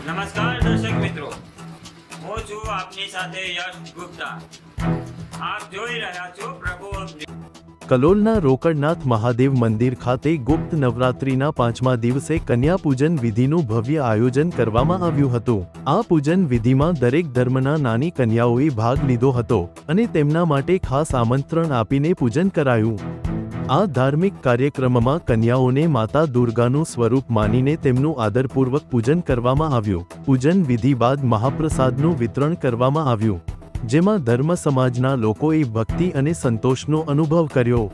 નમસ્કાર દર્શક મિત્રો, હું છું આપની સાથે યશ ગુપ્તા। આપ જોઈ રહ્યા છો પ્રભુ કલોલના રોકડનાથ મહાદેવ મંદિર ખાતે ગુપ્ત નવરાત્રિના 5મા દિવસે કન્યા પૂજન વિધિનું ભવ્ય આયોજન કરવામાં આવ્યું હતું। આ પૂજન વિધિમાં દરેક ધર્મના નાની કન્યાઓએ ભાગ લીધો હતો અને તેમના માટે ખાસ આમંત્રણ આપીને પૂજન કરાયું। આ ધાર્મિક કાર્યક્રમમાં કન્યાઓને માતા દુર્ગાનું સ્વરૂપ માનીને તેમનું આદરપૂર્વક પૂજન કરવામાં આવ્યું। પૂજન વિધિ બાદ મહાપ્રસાદનું વિતરણ કરવામાં આવ્યું, જેમાં ધર્મ સમાજના લોકોએ ભક્તિ અને સંતોષનો અનુભવ કર્યો।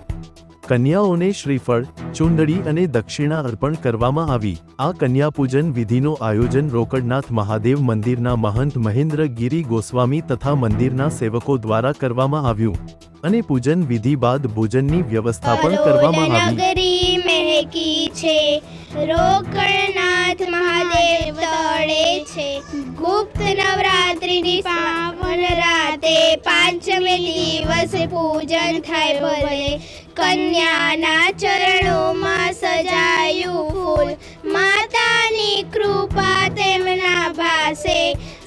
કન્યાઓને શ્રીફળ, ચુંદડી અને દક્ષિણા અર્પણ કરવામાં આવી। આ કન્યા પૂજન વિધિનું આયોજન રોકડનાથ મહાદેવ મંદિરના મહંત મહેન્દ્ર ગિરી ગોસ્વામી તથા મંદિરના સેવકો દ્વારા કરવામાં આવ્યું અને પૂજન વિધિ બાદ ભોજનની વ્યવસ્થા પણ કરવામાં આવી। નગરી મહેકી છે, રોકડનાથ મહાદેવ તળે છે। ગુપ્ત નવરાત્રિની પાવન રાતે 5મે દિવસે પૂજન થાય ભલે, કન્યાના ચરણોમાં સજાયું ફૂલ। માતાની કૃપા તેમના ભાસે,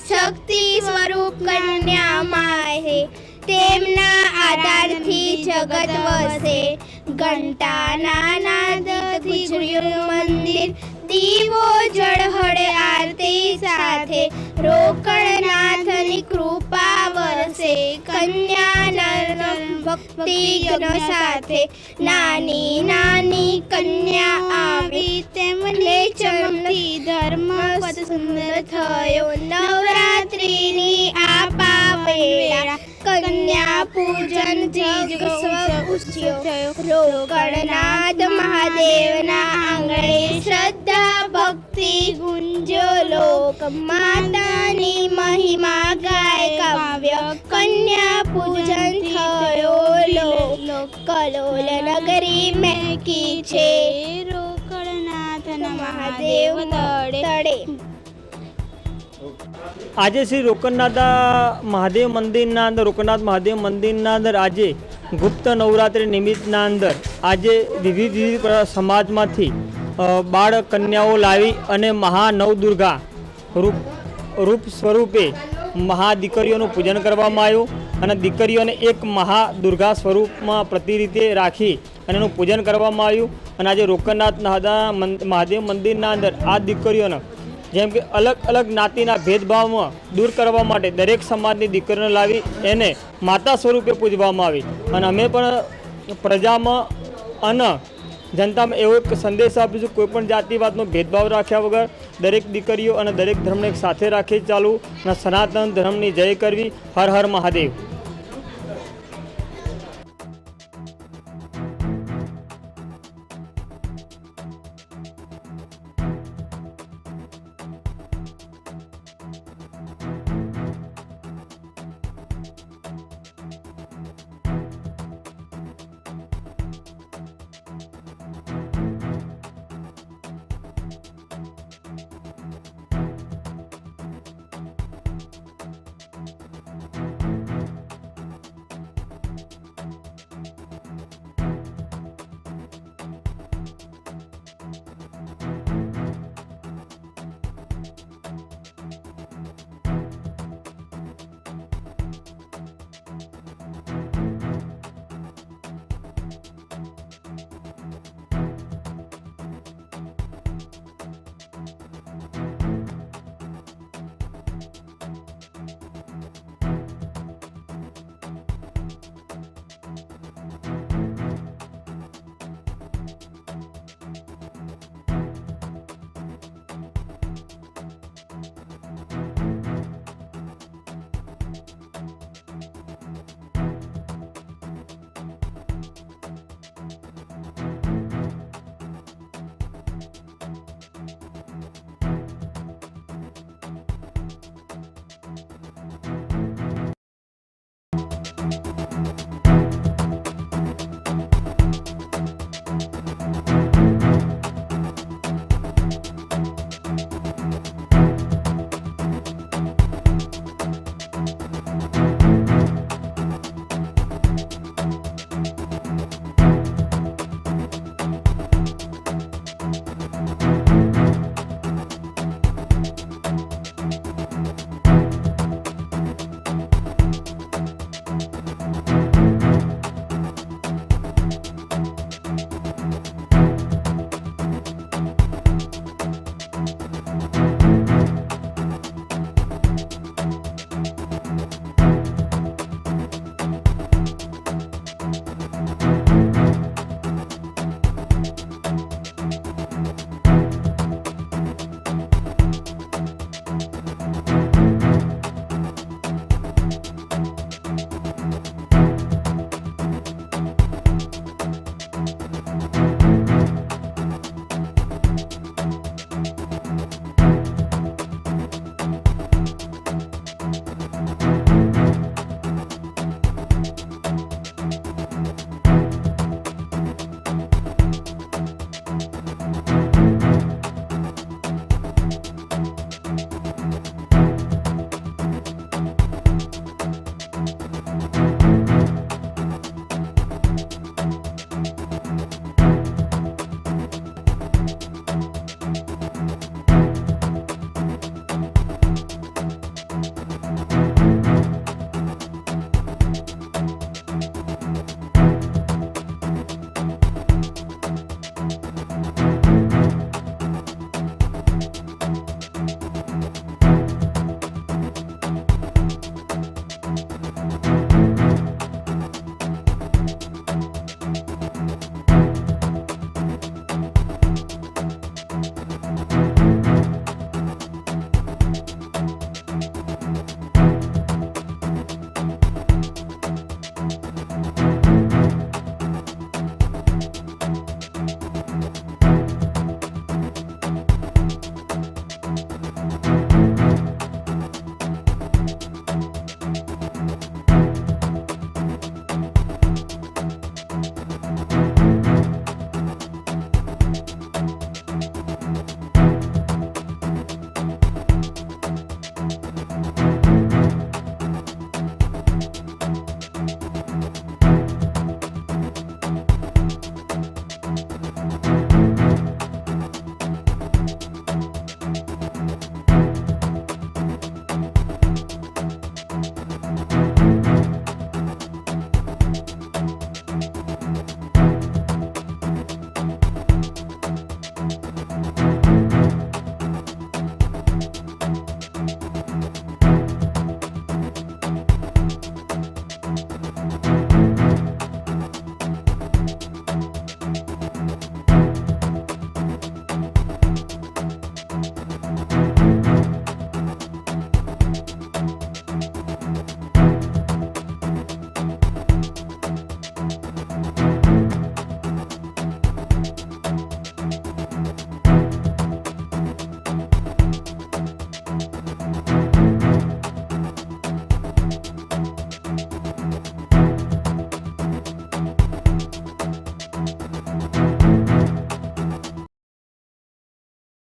શક્તિ સ્વરૂપ કન્યા માહે। તેમના આધારથી જગત વસે, ઘંટાના નાદથી ગુંજ્યું મંદિર। દીવો ઝળહળે આરતી સાથે, રોકડનાથની કૃપા વરસે। કન્યા ભક્તિજનો સાથે, નાની નાની કન્યા આવી, તેમને ચમકી ધર્મ સુંદર થયો। નવરાત્રિની આ પાવેળા, કન્યા પૂજન રોકડનાથ મહાદેવના આંગણે શ્રદ્ધા ભક્તિ ગુંજો લોક। માતાની મહિમા ગાય કાવ્ય, કન્યા પૂજન થયો લોક। કલોલ નગરી મહેકી છે, રોકડનાથ મહાદેવ તળે। આજે શ્રી રોકડનાથ મહાદેવ મંદિરના અંદર આજે ગુપ્ત નવરાત્રિ નિમિત્તના અંદર આજે વિવિધ સમાજમાંથી બાળ કન્યાઓ લાવી અને મહાનવદુર્ગા રૂપ સ્વરૂપે મહાદીકરીઓનું પૂજન કરવામાં આવ્યું અને દીકરીઓને એક મહાદુર્ગા સ્વરૂપમાં પ્રતિ રીતે રાખી અને એનું પૂજન કરવામાં આવ્યું। અને આજે રોકડનાથ મહાદેવ મંદિરના અંદર આ દીકરીઓને જેમ કે અલગ અલગ જ્ઞાતિના ભેદભાવમાં દૂર કરવા માટે દરેક સમાજની દીકરીઓને લાવી એને માતા સ્વરૂપે પૂજવામાં આવી। અને અમે પણ પ્રજામાં અને જનતામાં એવો એક સંદેશ આપીશું, કોઈપણ જાતિવાદનો ભેદભાવ રાખ્યા વગર દરેક દીકરીઓ અને દરેક ધર્મને એક સાથે રાખી ચાલવું અને સનાતન ધર્મની જય કરવી। હર હર મહાદેવ।